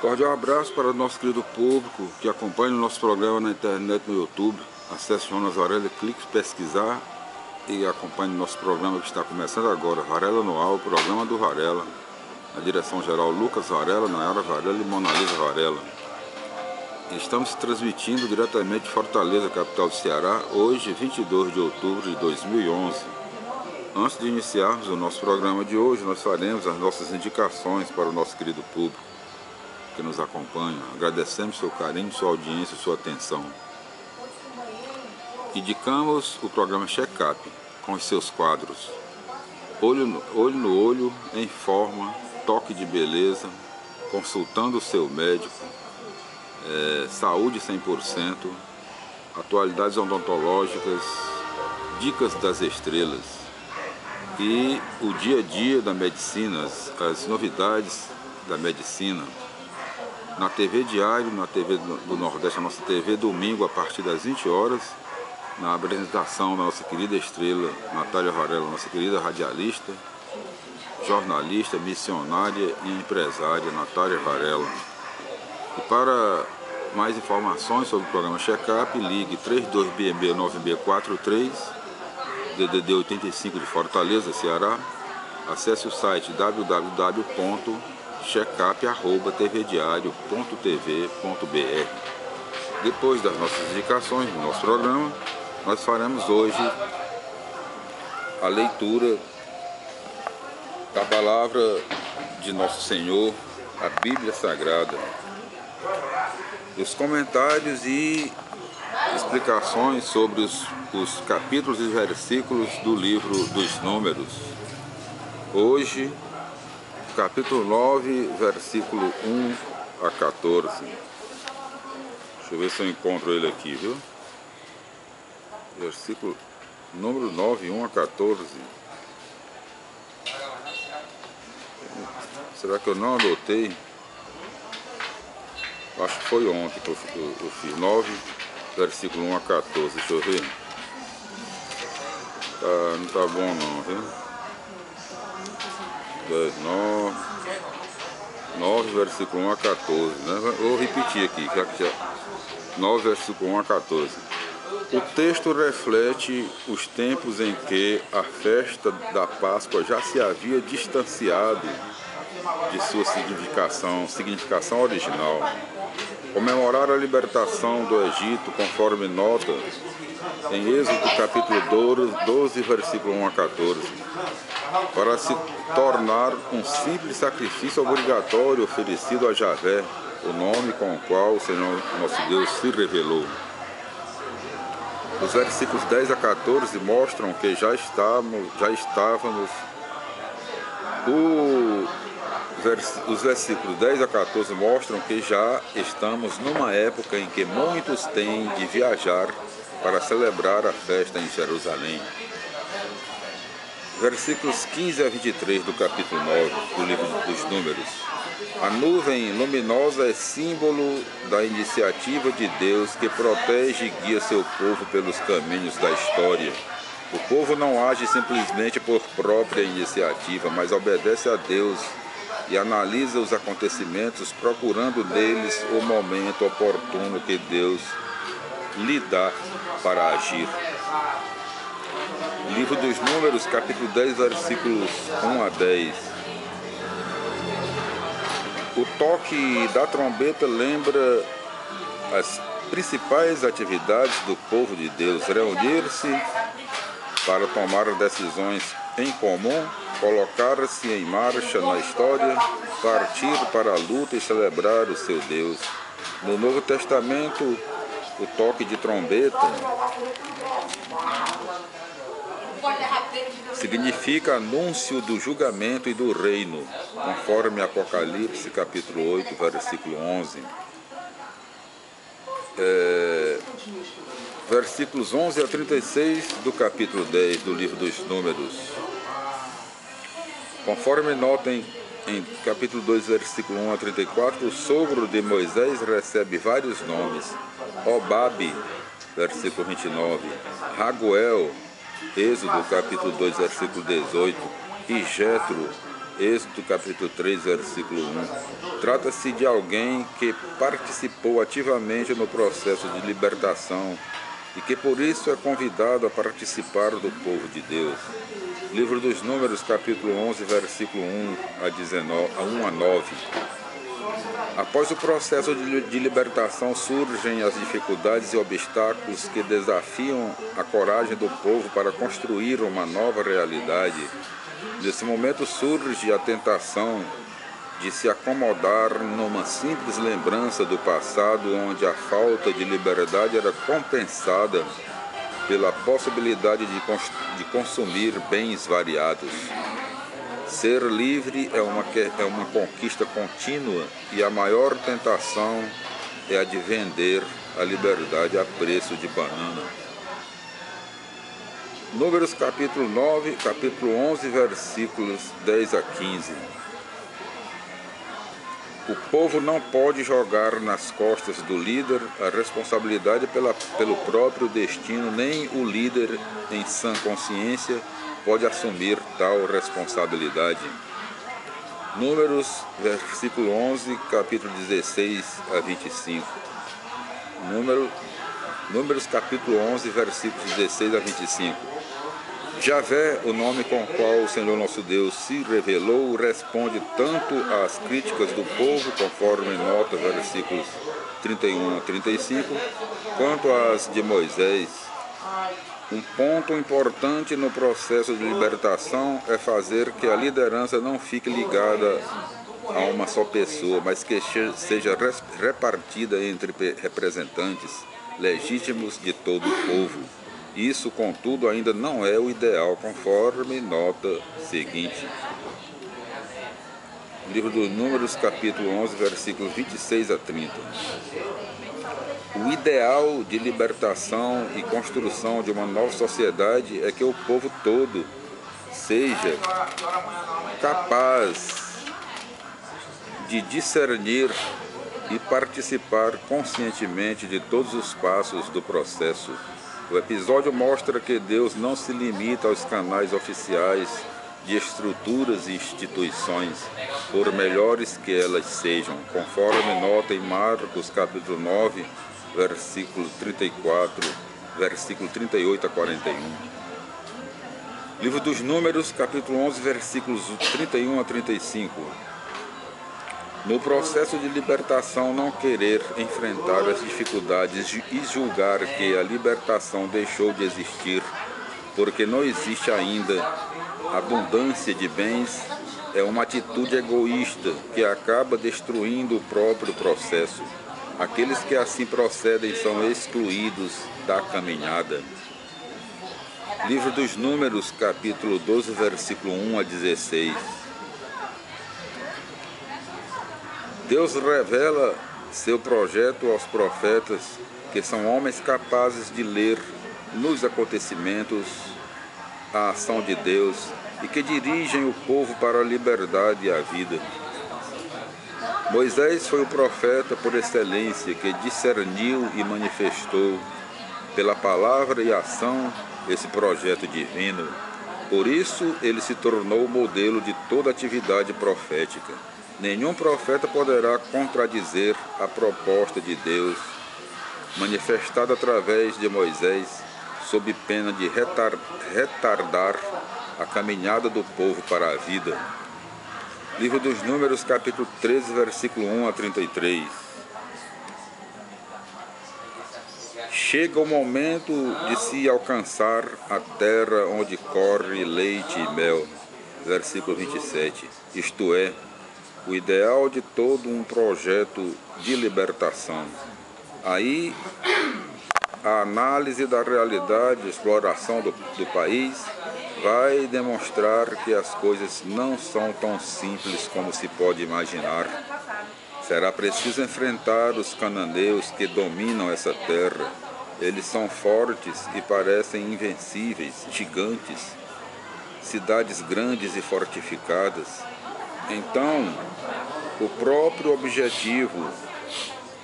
Cordial abraço para o nosso querido público que acompanha o nosso programa na internet, no YouTube. Acesse Jonas Varela, clique em pesquisar e acompanhe o nosso programa que está começando agora. Varela no ar, o programa do Varela. Na direção geral, Lucas Varela, Nayara Varela e Monalisa Varela. Estamos transmitindo diretamente de Fortaleza, capital do Ceará, hoje, 22 de outubro de 2011. Antes de iniciarmos o nosso programa de hoje, nós faremos as nossas indicações para o nosso querido público que nos acompanha. Agradecemos seu carinho, sua audiência e sua atenção. Indicamos o programa Check-up, com os seus quadros Olho no Olho, Em Forma, Toque de Beleza, Consultando o Seu Médico, Saúde 100%, Atualidades Odontológicas, Dicas das Estrelas e o dia a dia da medicina, as novidades da medicina. Na TV Diário, na TV do Nordeste, a nossa TV, domingo a partir das 20 horas, na apresentação da nossa querida estrela Natália Varela, nossa querida radialista, jornalista, missionária e empresária Natália Varela. E para mais informações sobre o programa Check-up, ligue 3266-9643, DDD 85 de Fortaleza, Ceará. Acesse o site www.checkup@tvdiario.tv.br. Depois das nossas indicações do nosso programa, nós faremos hoje a leitura da palavra de Nosso Senhor, a Bíblia Sagrada, os comentários e explicações sobre os capítulos e versículos do livro dos Números. Hoje, capítulo 9, versículo 1 a 14. Deixa eu ver se eu encontro ele aqui, viu? Versículo número 9, 1 a 14. Será que eu não anotei? Acho que foi ontem que eu fiz. 9, versículo 1 a 14. Deixa eu ver. Não tá bom não, viu? 9, versículo 1 a 14, né? Vou repetir aqui, já que 9, versículo 1 a 14. O texto reflete os tempos em que a festa da Páscoa já se havia distanciado de sua significação original. Comemorar a libertação do Egito, conforme nota em Êxodo capítulo 12, versículo 1 a 14, para se tornar um simples sacrifício obrigatório oferecido a Javé, o nome com o qual o Senhor nosso Deus se revelou. Os versículos 10 a 14 mostram que já estávamos. Os versículos 10 a 14 mostram que já estamos numa época em que muitos têm de viajar para celebrar a festa em Jerusalém. Versículos 15 a 23 do capítulo 9 do livro dos Números. A nuvem luminosa é símbolo da iniciativa de Deus que protege e guia seu povo pelos caminhos da história. O povo não age simplesmente por própria iniciativa, mas obedece a Deus e analisa os acontecimentos, procurando neles o momento oportuno que Deus lhe dá para agir. Livro dos Números, capítulo 10, versículos 1 a 10. O toque da trombeta lembra as principais atividades do povo de Deus: reunir-se para tomar decisões em comum, colocar-se em marcha na história, partir para a luta e celebrar o seu Deus. No Novo Testamento, o toque de trombeta significa anúncio do julgamento e do reino, conforme Apocalipse capítulo 8, versículo 11. Versículos 11 a 36 do capítulo 10 do livro dos Números. Conforme nota em capítulo 2, versículo 1 a 34, o sogro de Moisés recebe vários nomes: Obabe, versículo 29, Raguel, Êxodo capítulo 2, versículo 18, e Jetro, Êxodo capítulo 3, versículo 1. Trata-se de alguém que participou ativamente no processo de libertação e que por isso é convidado a participar do povo de Deus. Livro dos Números, capítulo 11, versículo 1 a 9. Após o processo de libertação surgem as dificuldades e obstáculos que desafiam a coragem do povo para construir uma nova realidade. Nesse momento surge a tentação de se acomodar numa simples lembrança do passado, onde a falta de liberdade era compensada pela possibilidade de consumir bens variados. Ser livre é uma conquista contínua e a maior tentação é a de vender a liberdade a preço de banana. Números capítulo 11, versículos 10 a 15. O povo não pode jogar nas costas do líder a responsabilidade pelo próprio destino, nem o líder, em sã consciência, pode assumir tal responsabilidade. Números, versículo 11, capítulo 16 a 25. Números, capítulo 11, versículos 16 a 25. Javé, o nome com o qual o Senhor nosso Deus se revelou, responde tanto às críticas do povo, conforme nota versículos 31 a 35, quanto às de Moisés. Um ponto importante no processo de libertação é fazer que a liderança não fique ligada a uma só pessoa, mas que seja repartida entre representantes legítimos de todo o povo. Isso, contudo, ainda não é o ideal, conforme nota seguinte. Livro dos Números, capítulo 11, versículos 26 a 30. O ideal de libertação e construção de uma nova sociedade é que o povo todo seja capaz de discernir e participar conscientemente de todos os passos do processo. O episódio mostra que Deus não se limita aos canais oficiais de estruturas e instituições, por melhores que elas sejam, conforme nota em Marcos capítulo 9, versículo 34, versículo 38 a 41. Livro dos Números, capítulo 11, versículos 31 a 35. No processo de libertação, não querer enfrentar as dificuldades e julgar que a libertação deixou de existir porque não existe ainda abundância de bens é uma atitude egoísta que acaba destruindo o próprio processo. Aqueles que assim procedem são excluídos da caminhada. Livro dos Números, capítulo 12, versículo 1 a 16. Deus revela seu projeto aos profetas, que são homens capazes de ler nos acontecimentos a ação de Deus e que dirigem o povo para a liberdade e a vida. Moisés foi o profeta por excelência que discerniu e manifestou pela palavra e ação esse projeto divino. Por isso, ele se tornou o modelo de toda atividade profética. Nenhum profeta poderá contradizer a proposta de Deus, manifestada através de Moisés, sob pena de retardar a caminhada do povo para a vida. Livro dos Números, capítulo 13, versículo 1 a 33. Chega o momento de se alcançar a terra onde corre leite e mel. Versículo 27. Isto é, o ideal de todo um projeto de libertação. Aí, a análise da realidade de exploração do país vai demonstrar que as coisas não são tão simples como se pode imaginar. Será preciso enfrentar os cananeus que dominam essa terra. Eles são fortes e parecem invencíveis, gigantes, cidades grandes e fortificadas. Então, o próprio objetivo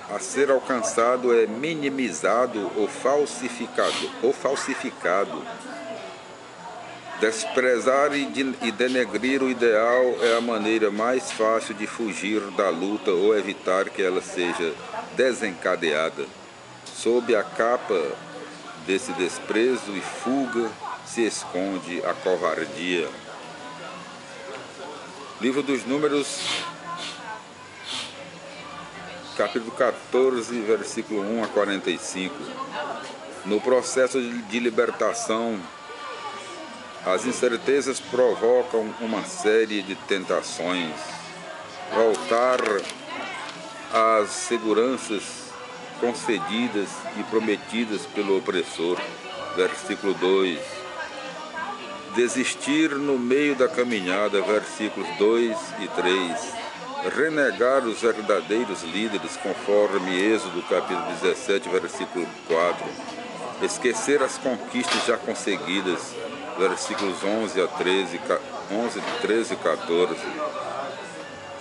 a ser alcançado é minimizado ou falsificado. Desprezar e denegrir o ideal é a maneira mais fácil de fugir da luta ou evitar que ela seja desencadeada. Sob a capa desse desprezo e fuga se esconde a covardia. Livro dos Números, capítulo 14, versículo 1 a 45. No processo de libertação, as incertezas provocam uma série de tentações. Voltar às seguranças concedidas e prometidas pelo opressor. Versículo 2. Desistir no meio da caminhada. Versículos 2 e 3. Renegar os verdadeiros líderes, conforme Êxodo capítulo 17, versículo 4. Esquecer as conquistas já conseguidas. Versículos 11 a 13, 11, 13 e 14.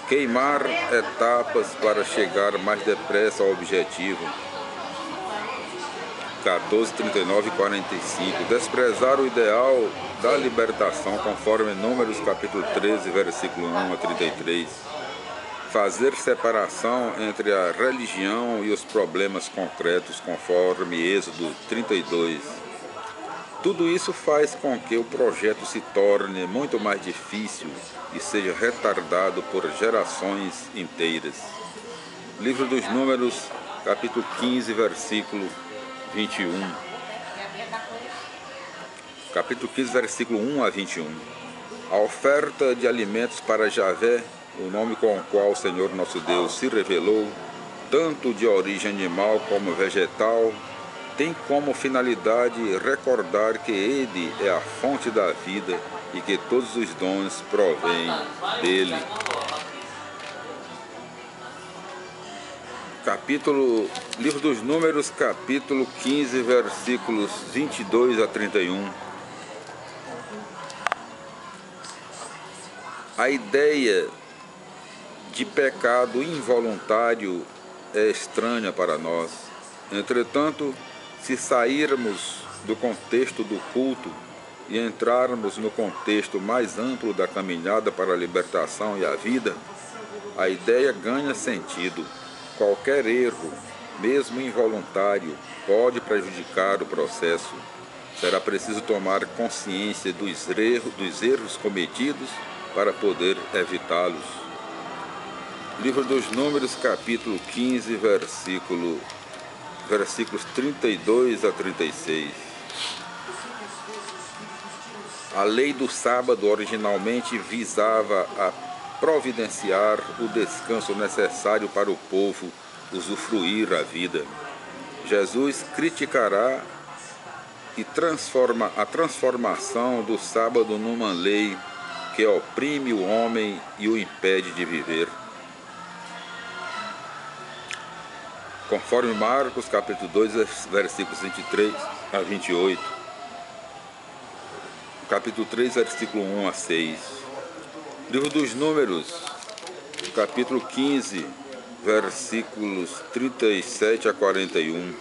Queimar etapas para chegar mais depressa ao objetivo. 14, 39 e 45. Desprezar o ideal da libertação, conforme Números capítulo 13, versículo 1 a 33. Fazer separação entre a religião e os problemas concretos, conforme Êxodo 32. Tudo isso faz com que o projeto se torne muito mais difícil e seja retardado por gerações inteiras. Livro dos Números, capítulo 15, versículo 21. Capítulo 15, versículo 1 a 21. A oferta de alimentos para Javé, o nome com o qual o Senhor nosso Deus se revelou, tanto de origem animal como vegetal, tem como finalidade recordar que Ele é a fonte da vida e que todos os dons provêm dele. Livro dos Números, capítulo 15, versículos 22 a 31. A ideia de pecado involuntário é estranha para nós. Entretanto, se sairmos do contexto do culto e entrarmos no contexto mais amplo da caminhada para a libertação e a vida, a ideia ganha sentido. Qualquer erro, mesmo involuntário, pode prejudicar o processo. Será preciso tomar consciência dos erros cometidos para poder evitá-los. Livro dos Números, capítulo 15, versículos 32 a 36. A lei do sábado originalmente visava a providenciar o descanso necessário para o povo usufruir a vida. Jesus criticará a transformação do sábado numa lei que oprime o homem e o impede de viver. Conforme Marcos, capítulo 2, versículos 23 a 28. Capítulo 3, versículo 1 a 6. Livro dos Números, capítulo 15, versículos 37 a 41.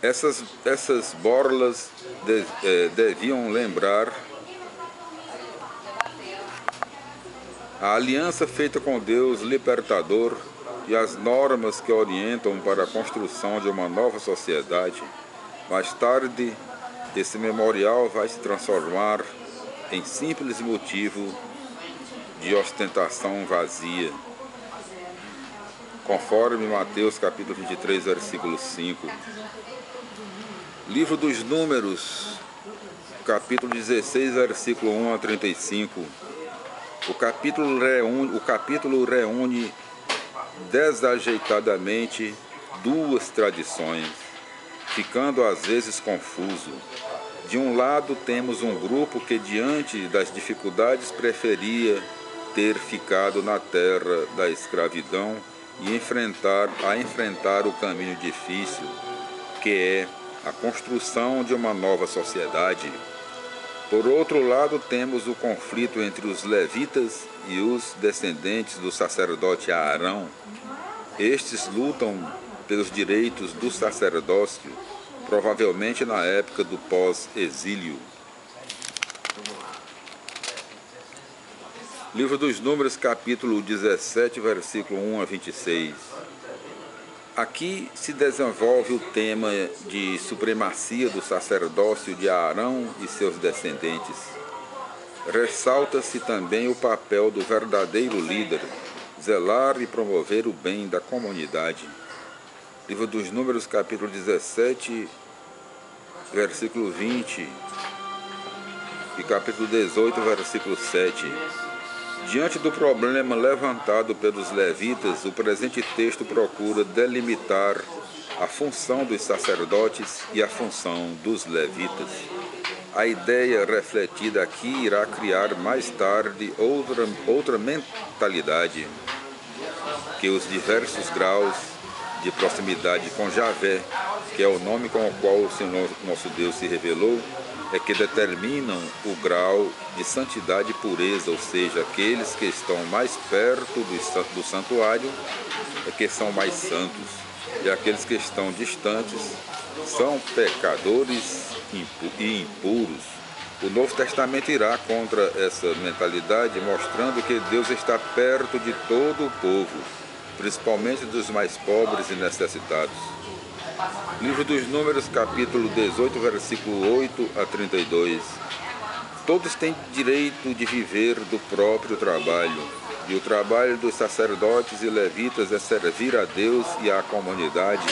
Essas borlas deviam lembrar a aliança feita com Deus libertador e as normas que orientam para a construção de uma nova sociedade. Mais tarde, esse memorial vai se transformar em simples motivo de ostentação vazia, conforme Mateus capítulo 23, versículo 5. Livro dos Números, capítulo 16, versículo 1 a 35. O capítulo reúne desajeitadamente duas tradições, ficando às vezes confuso. De um lado temos um grupo que, diante das dificuldades, preferia ter ficado na terra da escravidão e enfrentar o caminho difícil, que é a construção de uma nova sociedade. Por outro lado, temos o conflito entre os levitas e os descendentes do sacerdote Arão. Estes lutam pelos direitos do sacerdócio provavelmente na época do pós-exílio. Livro dos Números, capítulo 17, versículo 1 a 26. Aqui se desenvolve o tema de supremacia do sacerdócio de Arão e seus descendentes. Ressalta-se também o papel do verdadeiro líder, zelar e promover o bem da comunidade. Livro dos Números, capítulo 17, versículo 20 e capítulo 18, versículo 7. Diante do problema levantado pelos levitas, o presente texto procura delimitar a função dos sacerdotes e a função dos levitas. A ideia refletida aqui irá criar mais tarde outra mentalidade, que os diversos graus de proximidade com Javé, que é o nome com o qual o Senhor nosso Deus se revelou, é que determinam o grau de santidade e pureza, ou seja, aqueles que estão mais perto do santuário é que são mais santos, e aqueles que estão distantes são pecadores e impuros. O Novo Testamento irá contra essa mentalidade, mostrando que Deus está perto de todo o povo, principalmente dos mais pobres e necessitados. Livro dos Números, capítulo 18, versículo 8 a 32. Todos têm direito de viver do próprio trabalho, e o trabalho dos sacerdotes e levitas é servir a Deus e à comunidade,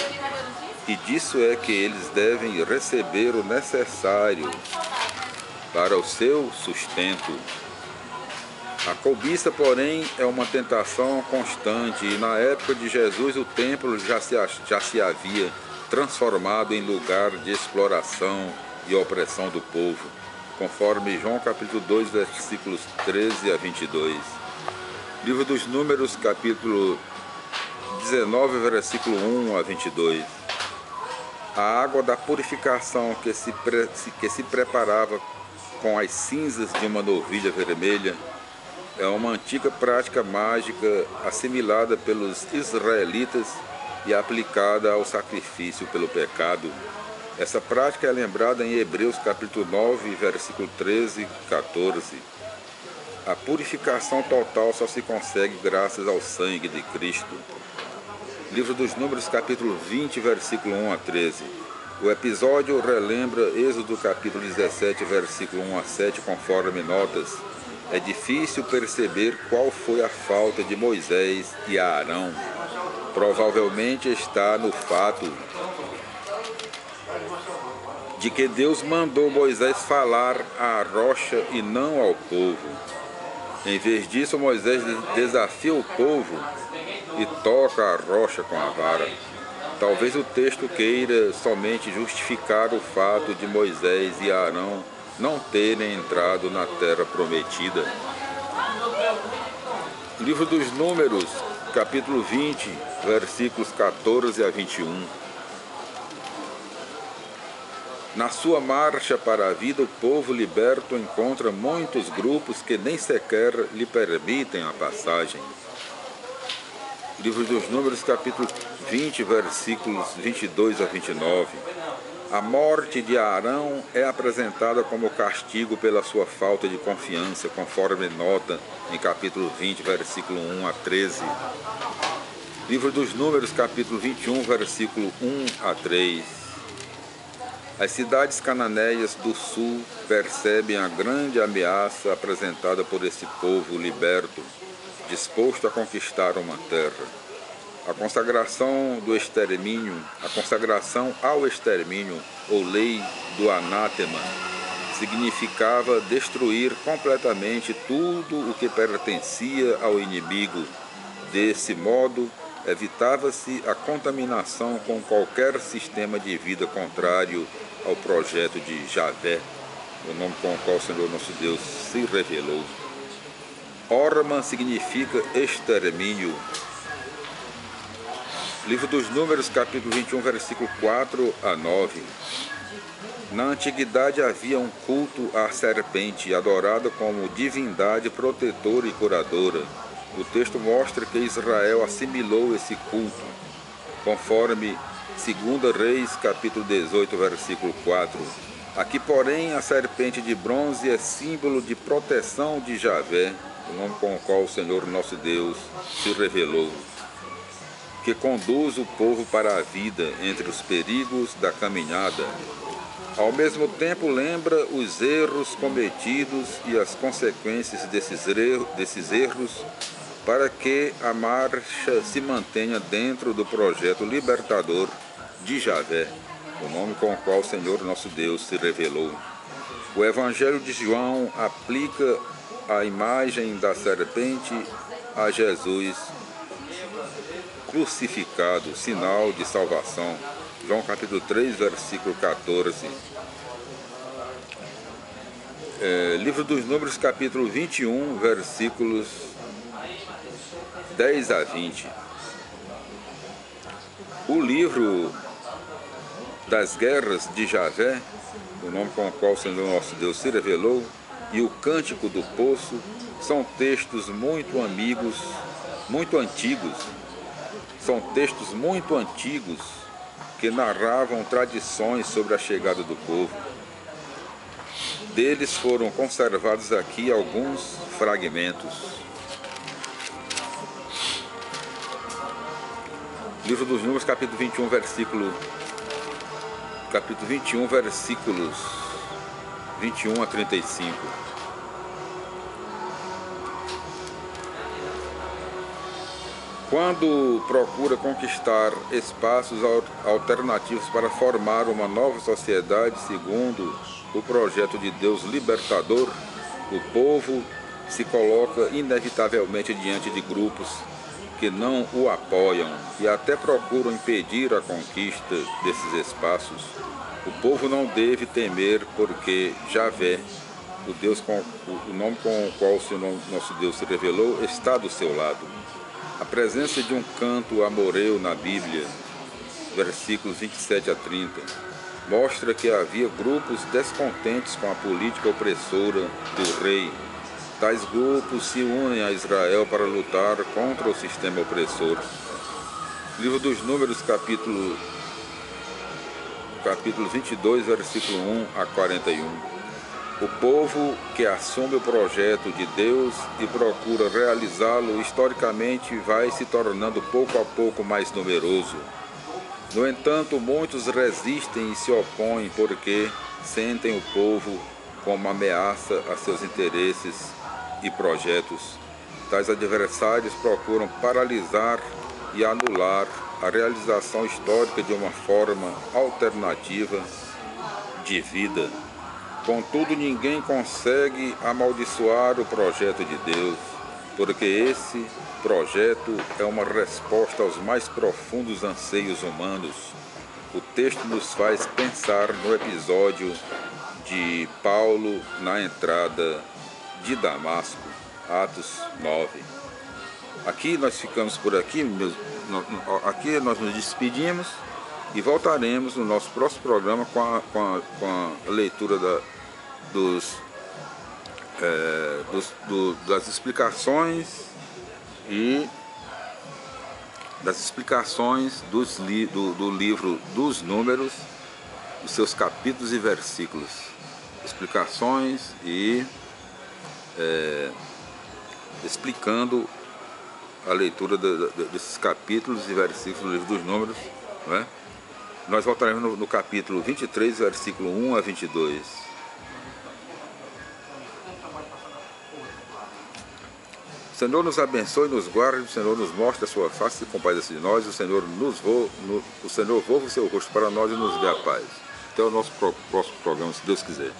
e disso é que eles devem receber o necessário para o seu sustento. A cobiça, porém, é uma tentação constante, e na época de Jesus o templo já se havia transformado em lugar de exploração e opressão do povo, conforme João capítulo 2, versículos 13 a 22. Livro dos Números, capítulo 19, versículo 1 a 22. A água da purificação que se preparava com as cinzas de uma novilha vermelha é uma antiga prática mágica assimilada pelos israelitas e aplicada ao sacrifício pelo pecado. Essa prática é lembrada em Hebreus capítulo 9, versículo 13 e 14. A purificação total só se consegue graças ao sangue de Cristo. Livro dos Números, capítulo 20, versículo 1 a 13. O episódio relembra Êxodo capítulo 17, versículo 1 a 7, conforme notas. É difícil perceber qual foi a falta de Moisés e Arão. Provavelmente está no fato de que Deus mandou Moisés falar à rocha e não ao povo. Em vez disso, Moisés desafia o povo e toca a rocha com a vara. Talvez o texto queira somente justificar o fato de Moisés e Arão não terem entrado na terra prometida. Livro dos Números, capítulo 20, versículos 14 a 21. Na sua marcha para a vida, o povo liberto encontra muitos grupos que nem sequer lhe permitem a passagem. Livro dos Números, capítulo 20, versículos 22 a 29. A morte de Arão é apresentada como castigo pela sua falta de confiança, conforme nota em capítulo 20, versículo 1 a 13. Livro dos Números, capítulo 21, versículo 1 a 3. As cidades cananeias do sul percebem a grande ameaça apresentada por esse povo liberto, disposto a conquistar uma terra. A consagração ao extermínio, ou lei do anátema, significava destruir completamente tudo o que pertencia ao inimigo. Desse modo, evitava-se a contaminação com qualquer sistema de vida contrário ao projeto de Javé, o nome com o qual o Senhor nosso Deus se revelou. Orma significa extermínio. Livro dos Números, capítulo 21, versículo 4 a 9. Na antiguidade havia um culto à serpente, adorada como divindade protetora e curadora. O texto mostra que Israel assimilou esse culto, conforme 2 Reis, capítulo 18, versículo 4. Aqui, porém, a serpente de bronze é símbolo de proteção de Javé, o nome com o qual o Senhor nosso Deus se revelou, que conduz o povo para a vida entre os perigos da caminhada. Ao mesmo tempo, lembra os erros cometidos e as consequências desses erros, para que a marcha se mantenha dentro do projeto libertador de Javé, o nome com o qual o Senhor nosso Deus se revelou. O Evangelho de João aplica a imagem da serpente a Jesus crucificado, sinal de salvação. João capítulo 3, versículo 14. Livro dos Números, capítulo 21, versículos 10 a 20. O livro das guerras de Javé, o nome com o qual o Senhor nosso Deus se revelou, e o Cântico do Poço são textos muito antigos que narravam tradições sobre a chegada do povo. Deles foram conservados aqui alguns fragmentos. Livro dos Números, capítulo 21, versículos 21 a 35. Quando procura conquistar espaços alternativos para formar uma nova sociedade segundo o projeto de Deus libertador, o povo se coloca inevitavelmente diante de grupos que não o apoiam e até procuram impedir a conquista desses espaços. O povo não deve temer, porque Javé, o nome com o qual o Senhor nosso Deus se revelou, está do seu lado. A presença de um canto amoreu na Bíblia, versículos 27 a 30, mostra que havia grupos descontentes com a política opressora do rei. Tais grupos se unem a Israel para lutar contra o sistema opressor. Livro dos Números, capítulo 22, versículo 1 a 41. O povo que assume o projeto de Deus e procura realizá-lo historicamente vai se tornando pouco a pouco mais numeroso. No entanto, muitos resistem e se opõem porque sentem o povo como ameaça a seus interesses e projetos. Tais adversários procuram paralisar e anular a realização histórica de uma forma alternativa de vida. Contudo, ninguém consegue amaldiçoar o projeto de Deus, porque esse projeto é uma resposta aos mais profundos anseios humanos. O texto nos faz pensar no episódio de Paulo na entrada de Damasco, Atos 9. Aqui nós ficamos por aqui, aqui nós nos despedimos e voltaremos no nosso próximo programa com a leitura das explicações do livro dos Números, os seus capítulos e versículos. Explicações e explicando a leitura desses capítulos e versículos do livro dos Números, não é? Nós voltaremos no capítulo 23, versículo 1 a 22. O Senhor nos abençoe e nos guarde, o Senhor nos mostre a sua face e compadeça de nós, o Senhor volva o seu rosto para nós e nos dê a paz. Até o nosso próximo programa, se Deus quiser.